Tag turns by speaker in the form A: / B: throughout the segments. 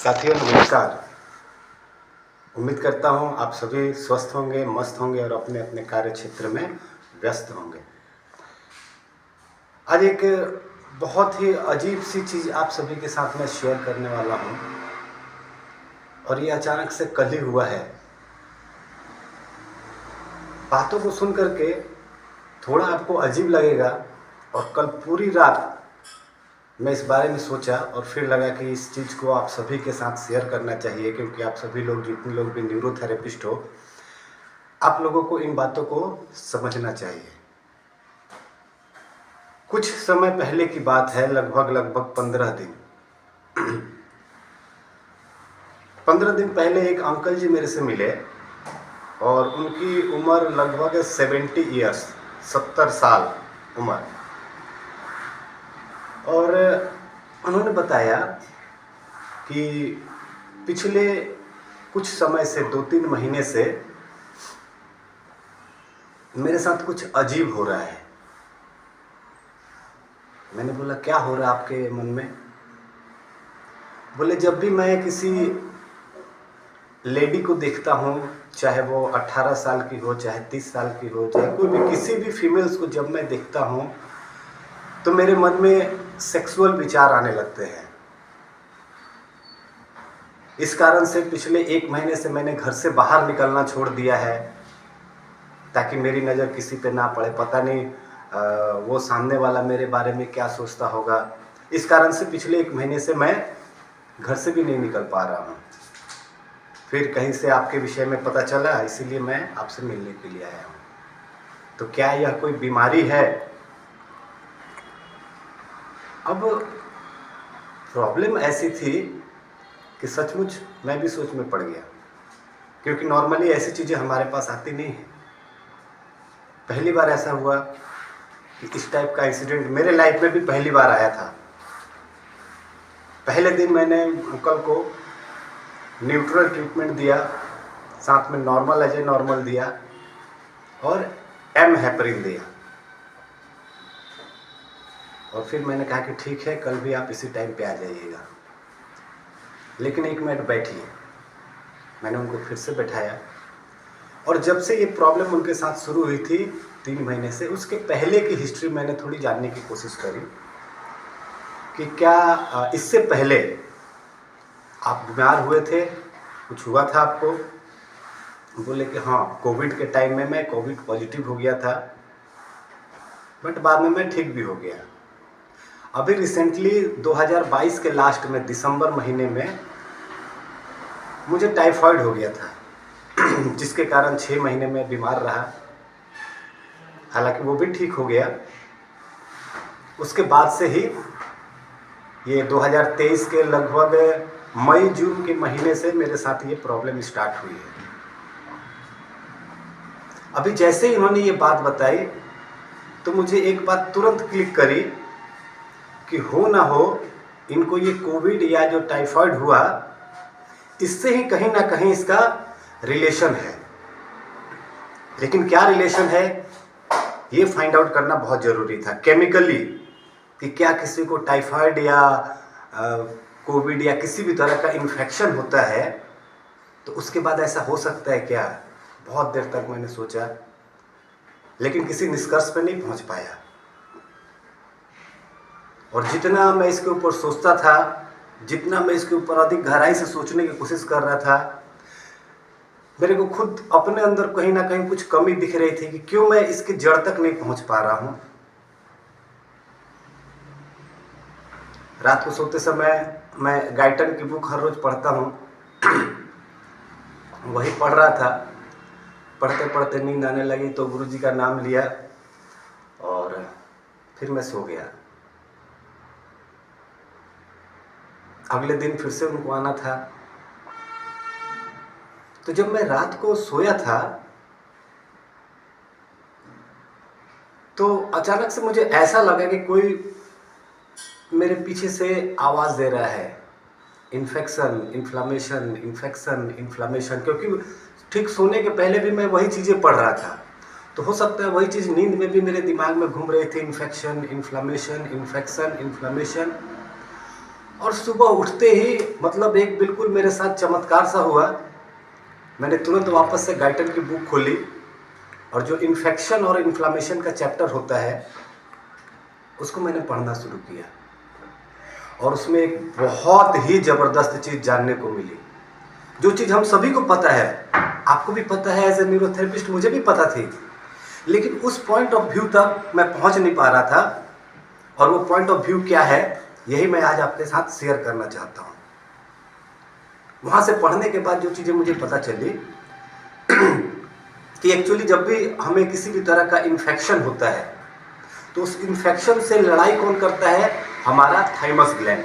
A: साथियों नमस्कार। उम्मीद करता हूँ आप सभी स्वस्थ होंगे, मस्त होंगे और अपने अपने कार्य क्षेत्र में व्यस्त होंगे। आज एक बहुत ही अजीब सी चीज़ आप सभी के साथ में शेयर करने वाला हूँ और ये अचानक से कल ही हुआ है। बातों को सुन करके थोड़ा आपको अजीब लगेगा और कल पूरी रात मैं इस बारे में सोचा और फिर लगा कि इस चीज़ को आप सभी के साथ शेयर करना चाहिए, क्योंकि आप सभी लोग, जितने लोग भी न्यूरोथेरेपिस्ट हो, आप लोगों को इन बातों को समझना चाहिए। कुछ समय पहले की बात है, लगभग 15 दिन 15 दिन पहले एक अंकल जी मेरे से मिले और उनकी उम्र लगभग 70 ईयर्स, 70 साल उम्र। और उन्होंने बताया कि पिछले कुछ समय से 2-3 महीने से मेरे साथ कुछ अजीब हो रहा है। मैंने बोला क्या हो रहा है आपके मन में? बोले जब भी मैं किसी लेडी को देखता हूँ, चाहे वो 18 साल की हो, चाहे 30 साल की हो, चाहे कोई भी, किसी भी फीमेल्स को जब मैं देखता हूँ तो मेरे मन में सेक्सुअल विचार आने लगते हैं। इस कारण से पिछले 1 महीने से मैंने घर से बाहर निकलना छोड़ दिया है, ताकि मेरी नज़र किसी पे ना पड़े। पता नहीं वो सामने वाला मेरे बारे में क्या सोचता होगा। इस कारण से पिछले 1 महीने से मैं घर से भी नहीं निकल पा रहा हूँ। फिर कहीं से आपके विषय में पता चला, इसीलिए मैं आपसे मिलने के लिए आया हूँ। तो क्या यह कोई बीमारी है? अब प्रॉब्लम ऐसी थी कि सचमुच मैं भी सोच में पड़ गया, क्योंकि नॉर्मली ऐसी चीज़ें हमारे पास आती नहीं हैं। पहली बार ऐसा हुआ कि इस टाइप का इंसिडेंट मेरे लाइफ में भी पहली बार आया था। पहले दिन मैंने अंकल को न्यूट्रल ट्रीटमेंट दिया, साथ में नॉर्मल एज ए नॉर्मल दिया और एम हेपरिन दिया। और फिर मैंने कहा कि ठीक है, कल भी आप इसी टाइम पे आ जाइएगा, लेकिन 1 मिनट बैठिए। मैंने उनको फिर से बैठाया और जब से ये प्रॉब्लम उनके साथ शुरू हुई थी 3 महीने से, उसके पहले की हिस्ट्री मैंने थोड़ी जानने की कोशिश करी कि क्या इससे पहले आप बीमार हुए थे, कुछ हुआ था आपको? बोले कि हाँ, कोविड के टाइम में मैं कोविड पॉजिटिव हो गया था, बट बाद में मैं ठीक भी हो गया। अभी रिसेंटली 2022 के लास्ट में दिसंबर महीने में मुझे टाइफाइड हो गया था, जिसके कारण 6 महीने में बीमार रहा। हालांकि वो भी ठीक हो गया। उसके बाद से ही ये 2023 के लगभग मई जून के महीने से मेरे साथ ये प्रॉब्लम स्टार्ट हुई है। अभी जैसे ही इन्होंने ये बात बताई तो मुझे एक बात तुरंत क्लिक करी कि हो ना हो इनको ये कोविड या जो टाइफाइड हुआ, इससे ही कहीं ना कहीं इसका रिलेशन है। लेकिन क्या रिलेशन है ये फाइंड आउट करना बहुत ज़रूरी था केमिकली, कि क्या किसी को टाइफाइड या कोविड या किसी भी तरह का इन्फेक्शन होता है तो उसके बाद ऐसा हो सकता है क्या? बहुत देर तक मैंने सोचा, लेकिन किसी निष्कर्ष पे नहीं पहुंच पाया। और जितना मैं इसके ऊपर सोचता था, जितना मैं इसके ऊपर अधिक गहराई से सोचने की कोशिश कर रहा था, मेरे को खुद अपने अंदर कहीं ना कहीं कुछ कमी दिख रही थी कि क्यों मैं इसकी जड़ तक नहीं पहुंच पा रहा हूं। रात को सोते समय मैं गाइटन की बुक हर रोज पढ़ता हूं, वही पढ़ रहा था। पढ़ते पढ़ते नींद आने लगी तो गुरुजी का नाम लिया और फिर मैं सो गया। अगले दिन फिर से उनको आना था। तो जब मैं रात को सोया था तो अचानक से मुझे ऐसा लगा कि कोई मेरे पीछे से आवाज़ दे रहा है, इन्फेक्शन, इन्फ्लामेशन, इन्फेक्शन, इन्फ्लामेशन। क्योंकि ठीक सोने के पहले भी मैं वही चीज़ें पढ़ रहा था, तो हो सकता है वही चीज़ नींद में भी मेरे दिमाग में घूम रही थी, इन्फेक्शन, इन्फ्लामेशन, इन्फेक्शन, इन्फ्लामेशन। और सुबह उठते ही मतलब एक बिल्कुल मेरे साथ चमत्कार सा हुआ। मैंने तुरंत वापस से गाइटन की बुक खोली और जो इन्फेक्शन और इन्फ्लामेशन का चैप्टर होता है उसको मैंने पढ़ना शुरू किया, और उसमें एक बहुत ही ज़बरदस्त चीज़ जानने को मिली, जो चीज़ हम सभी को पता है, आपको भी पता है, एज ए न्यूरोथेरेपिस्ट मुझे भी पता थी, लेकिन उस पॉइंट ऑफ व्यू तक मैं पहुंच नहीं पा रहा था। और वो पॉइंट ऑफ व्यू क्या है, यही मैं आज आपके साथ शेयर करना चाहता हूँ। वहाँ से पढ़ने के बाद जो चीज़ें मुझे पता चली कि एक्चुअली जब भी हमें किसी भी तरह का इन्फेक्शन होता है तो उस इन्फेक्शन से लड़ाई कौन करता है, हमारा थाइमस ग्लैंड।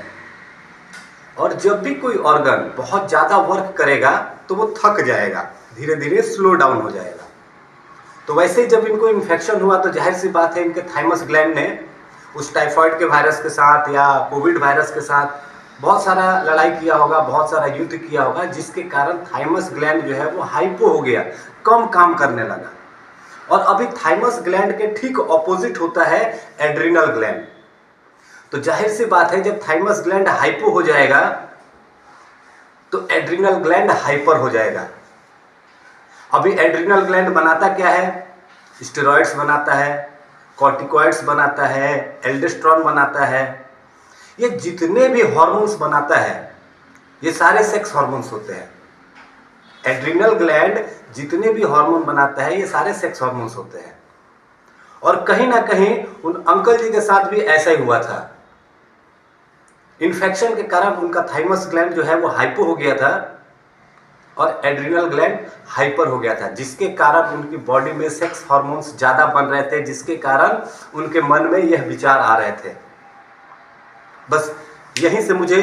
A: और जब भी कोई ऑर्गन बहुत ज़्यादा वर्क करेगा तो वो थक जाएगा, धीरे धीरे स्लो डाउन हो जाएगा। तो वैसे ही जब इनको इन्फेक्शन हुआ तो जाहिर सी बात है इनके थाइमस ग्लैंड ने उस टाइफाइड के वायरस के साथ या कोविड वायरस के साथ बहुत सारा लड़ाई किया होगा, बहुत सारा युद्ध किया होगा, जिसके कारण थाइमस ग्लैंड जो है वो हाइपो हो गया, कम काम करने लगा। और अभी थाइमस ग्लैंड के ठीक ऑपोजिट होता है एड्रिनल ग्लैंड। तो जाहिर सी बात है जब थाइमस ग्लैंड हाइपो हो जाएगा तो एड्रिनल ग्लैंड हाइपर हो जाएगा। अभी एड्रिनल ग्लैंड बनाता क्या है, स्टेरॉइड्स बनाता है, कॉर्टिकॉइड्स बनाता है, एल्डोस्टेरोन बनाता है। ये जितने भी हार्मोन्स बनाता है ये सारे सेक्स हार्मोन्स होते हैं। एड्रिनल ग्लैंड जितने भी हार्मोन बनाता है ये सारे सेक्स हार्मोन्स होते हैं। और कहीं ना कहीं उन अंकल जी के साथ भी ऐसा ही हुआ था। इन्फेक्शन के कारण उनका थाइमस ग्लैंड जो है वो हाइपो हो गया था और एड्रिनल ग्लैंड हाइपर हो गया था, जिसके कारण उनकी बॉडी में सेक्स हार्मोन्स ज़्यादा बन रहे थे, जिसके कारण उनके मन में यह विचार आ रहे थे। बस यहीं से मुझे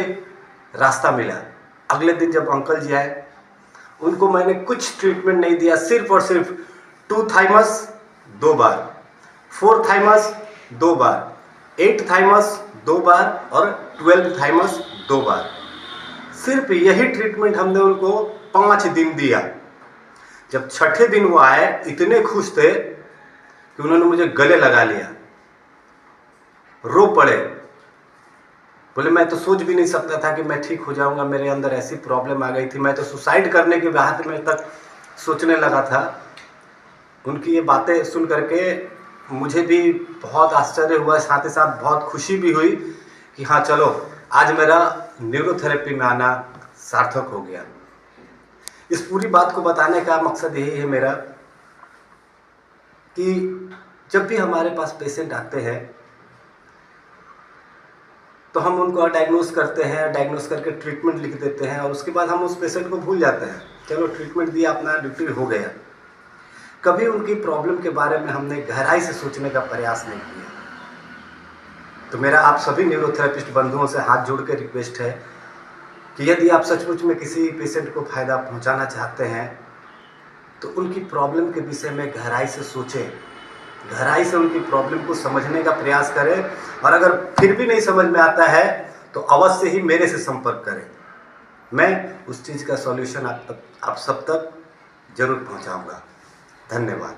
A: रास्ता मिला। अगले दिन जब अंकल जी आए, उनको मैंने कुछ ट्रीटमेंट नहीं दिया, सिर्फ और सिर्फ 2 थाइमस 2 बार, 4 थाइमस 2 बार, 8 थाइमस 2 बार और 12 थाइमस 2 बार। सिर्फ यही ट्रीटमेंट हमने उनको 5 दिन दिया। जब छठे दिन वो आए, इतने खुश थे कि उन्होंने मुझे गले लगा लिया, रो पड़े, बोले मैं तो सोच भी नहीं सकता था कि मैं ठीक हो जाऊंगा, मेरे अंदर ऐसी प्रॉब्लम आ गई थी, मैं तो सुसाइड करने के बात में तक सोचने लगा था। उनकी ये बातें सुन करके मुझे भी बहुत आश्चर्य हुआ, साथ ही साथ बहुत खुशी भी हुई कि हाँ चलो आज मेरा न्यूरोथेरेपी में आना सार्थक हो गया। इस पूरी बात को बताने का मकसद यही है मेरा कि जब भी हमारे पास पेशेंट आते हैं तो हम उनको डायग्नोस करते हैं, डायग्नोस करके ट्रीटमेंट लिख देते हैं और उसके बाद हम उस पेशेंट को भूल जाते हैं। चलो ट्रीटमेंट दिया, अपना ड्यूटी हो गया। कभी उनकी प्रॉब्लम के बारे में हमने गहराई से सोचने का प्रयास नहीं किया। तो मेरा आप सभी न्यूरोथेरेपिस्ट बंधुओं से हाथ जोड़ के रिक्वेस्ट है कि यदि आप सचमुच में किसी पेशेंट को फ़ायदा पहुंचाना चाहते हैं तो उनकी प्रॉब्लम के विषय में गहराई से सोचें, गहराई से उनकी प्रॉब्लम को समझने का प्रयास करें, और अगर फिर भी नहीं समझ में आता है तो अवश्य ही मेरे से संपर्क करें। मैं उस चीज़ का सॉल्यूशन आप सब तक जरूर पहुंचाऊंगा। धन्यवाद।